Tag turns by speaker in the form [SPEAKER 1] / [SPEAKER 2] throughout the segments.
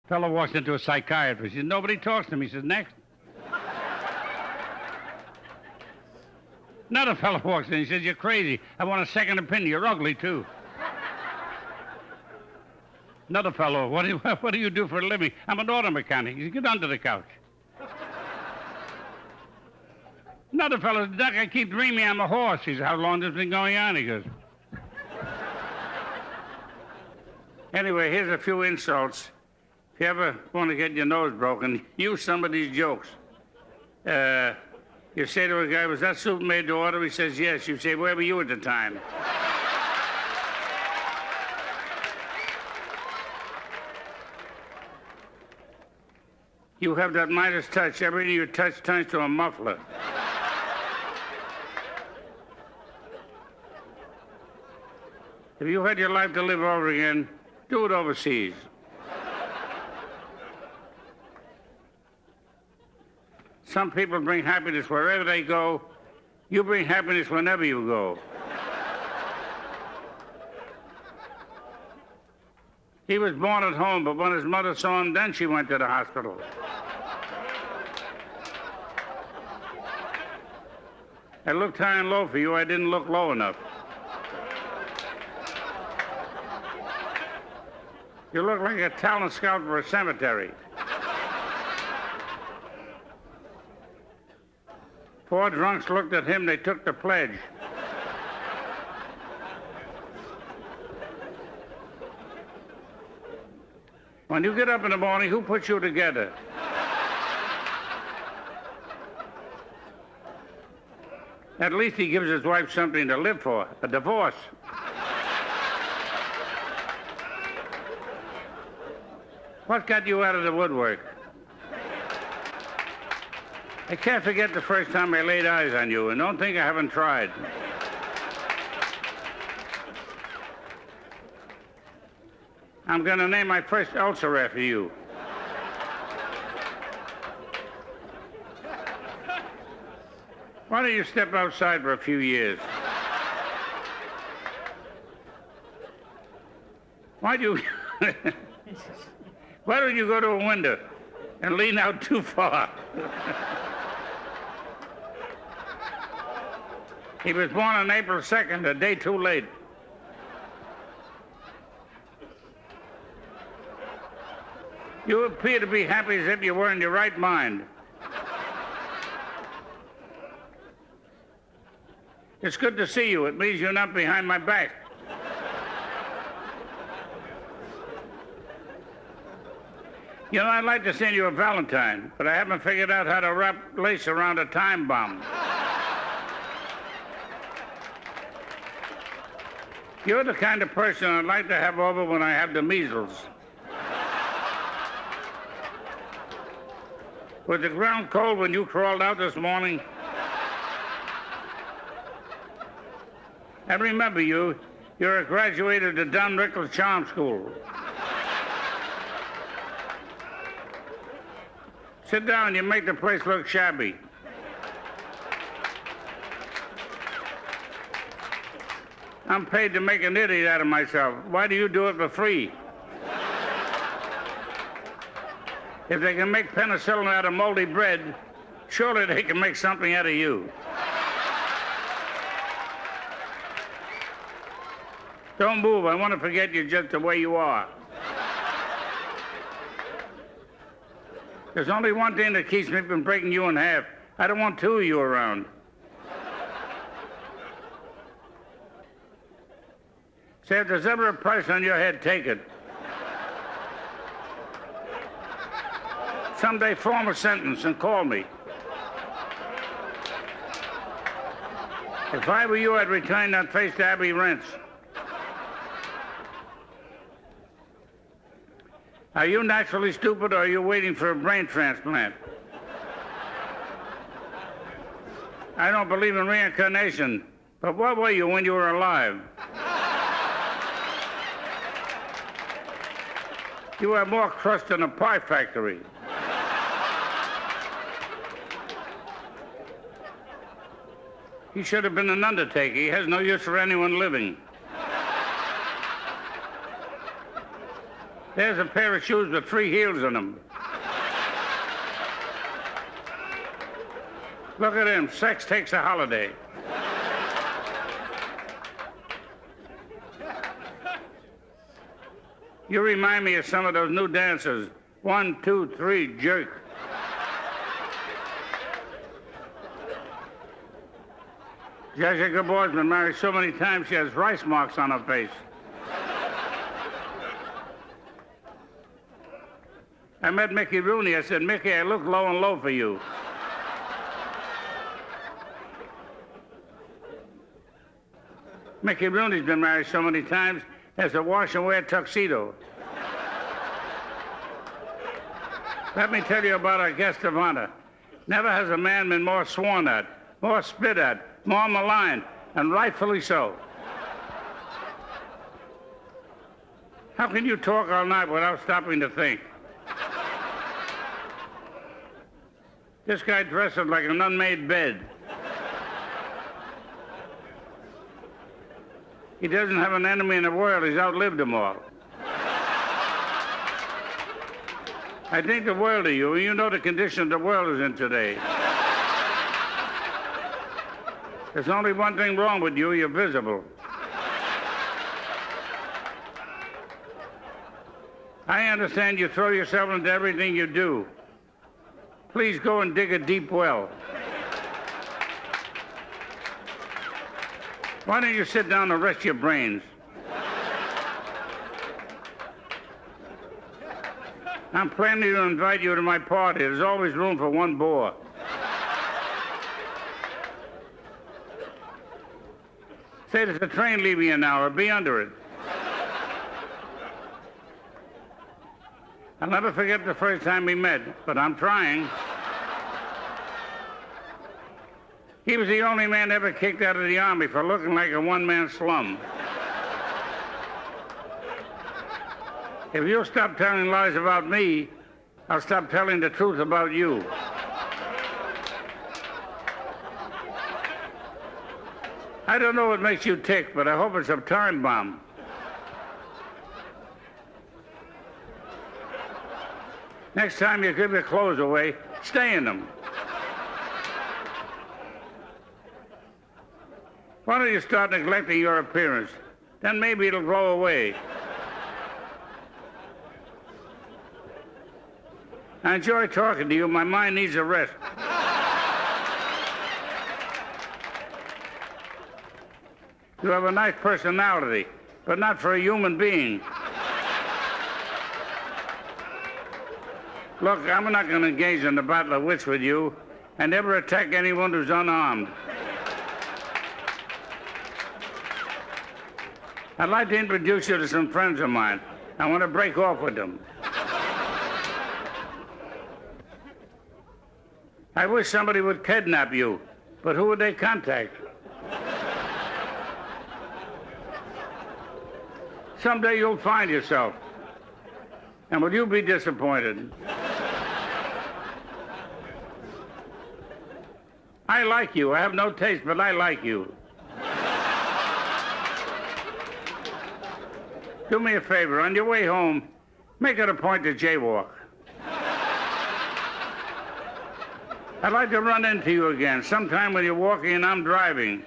[SPEAKER 1] Fellow walks into a psychiatrist. He says, nobody talks to him. He says, next. Another fellow walks in. He says, you're crazy. I want a second opinion. You're ugly, too. Another fellow, what do you do for a living? I'm an auto mechanic. He says, get under the couch. Another fellow, Doc, I keep dreaming I'm a horse. He says, how long has this been going on? He goes. Anyway, here's a few insults. If you ever want to get your nose broken, use some of these jokes. You say to a guy, was that soup made to order? He says, yes. You say, where were you at the time? You have that Midas touch. Everything you touch turns to a muffler. If you had your life to live over again, do it overseas. Some people bring happiness wherever they go. You bring happiness whenever you go. He was born at home, but when his mother saw him, then she went to the hospital. I looked high and low for you. I didn't look low enough. You look like a talent scout for a cemetery. 4 drunks looked at him. They took the pledge. When you get up in the morning, who puts you together? At least he gives his wife something to live for, a divorce. What got you out of the woodwork? I can't forget the first time I laid eyes on you, and don't think I haven't tried. I'm going to name my first ulcer after you. Why don't you step outside for a few years? Why don't you go to a window and lean out too far? He was born on April 2nd, a day too late. You appear to be happy as if you were in your right mind. It's good to see you. It means you're not behind my back. You know, I'd like to send you a Valentine, but I haven't figured out how to wrap lace around a time bomb. You're the kind of person I'd like to have over when I have the measles. Was the ground cold when you crawled out this morning? I remember you. You're a graduate of the Don Rickles Charm School. Sit down, you make the place look shabby. I'm paid to make an idiot out of myself. Why do you do it for free? If they can make penicillin out of moldy bread, surely they can make something out of you. Don't move. I want to forget you just the way you are. There's only one thing that keeps me from breaking you in half. I don't want 2 of you around. Say, if there's ever a price on your head, take it. Someday form a sentence and call me. If I were you, I'd return that face to Abbey Rents. Are you naturally stupid, or are you waiting for a brain transplant? I don't believe in reincarnation, but what were you when you were alive? You have more crust than a pie factory. He should have been an undertaker. He has no use for anyone living. There's a pair of shoes with 3 heels in them. Look at him. Sex takes a holiday. You remind me of some of those new dancers. 1, 2, 3, jerk. Jessica Boyd's been married so many times she has rice marks on her face. I met Mickey Rooney. I said, Mickey, I look low and low for you. Mickey Rooney's been married so many times, has a wash and wear tuxedo. Let me tell you about our guest of honor. Never has a man been more sworn at, more spit at, more maligned, and rightfully so. How can you talk all night without stopping to think? This guy dresses like an unmade bed. He doesn't have an enemy in the world. He's outlived them all. I think the world of you, and you know the condition the world is in today. There's only one thing wrong with you. You're visible. I understand you throw yourself into everything you do. Please go and dig a deep well. Why don't you sit down and rest your brains? I'm planning to invite you to my party. There's always room for one bore. Say there's a train leaving in an hour. Be under it. I'll never forget the first time we met, but I'm trying. He was the only man ever kicked out of the Army for looking like a one-man slum. If you'll stop telling lies about me, I'll stop telling the truth about you. I don't know what makes you tick, but I hope it's a time bomb. Next time you give your clothes away, stay in them. Why don't you start neglecting your appearance? Then maybe it'll grow away. I enjoy talking to you. My mind needs a rest. You have a nice personality, but not for a human being. Look, I'm not going to engage in the battle of wits with you. I never attack anyone who's unarmed. I'd like to introduce you to some friends of mine. I want to break off with them. I wish somebody would kidnap you, but who would they contact? Someday you'll find yourself. And will you be disappointed? I like you. I have no taste, but I like you. Do me a favor. On your way home, make it a point to jaywalk. I'd like to run into you again, sometime when you're walking and I'm driving.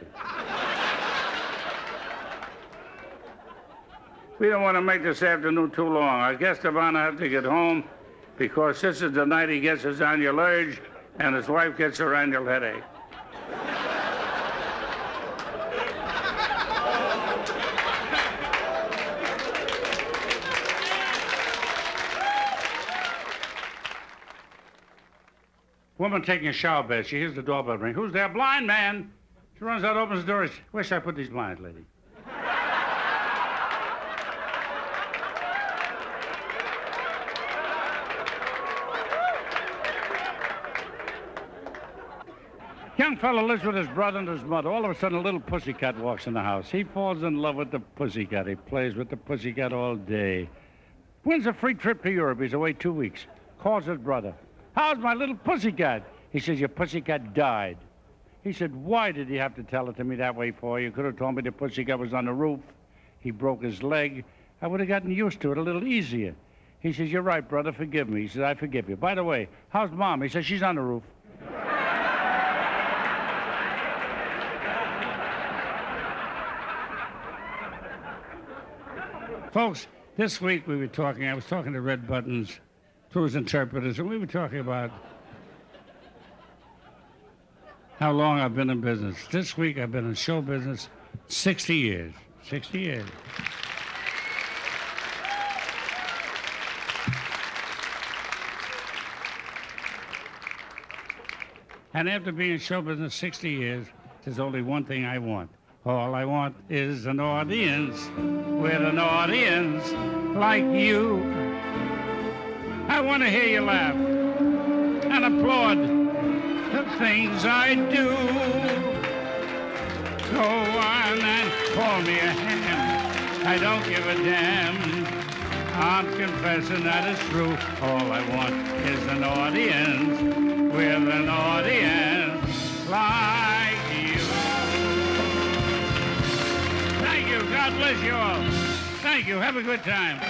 [SPEAKER 1] We don't want to make this afternoon too long. Our guest of honor has to get home because this is the night he gets his annual urge and his wife gets her annual headache. Woman taking a shower bath. She hears the doorbell ring. Who's there? Blind man. She runs out, opens the door. Where should I put these blinds, lady? Young fellow lives with his brother and his mother. All of a sudden, a little pussycat walks in the house. He falls in love with the pussycat. He plays with the pussycat all day. Wins a free trip to Europe. He's away 2 weeks. Calls his brother. How's my little pussycat? He says, your pussycat died. He said, why did you have to tell it to me that way for? You could have told me the pussycat was on the roof. He broke his leg. I would have gotten used to it a little easier. He says, you're right, brother, forgive me. He says, I forgive you. By the way, how's Mom? He says, she's on the roof. Folks, this week I was talking to Red Buttons, to his interpreters, and we were talking about how long I've been in business. This week I've been in show business 60 years. 60 years. And after being in show business 60 years, there's only one thing I want. All I want is an audience with an audience like you. I want to hear you laugh and applaud the things I do. Go on and call me a ham. I don't give a damn. I'm confessing that it's true. All I want is an audience with an audience like you. Thank you. God bless you all. Thank you. Have a good time.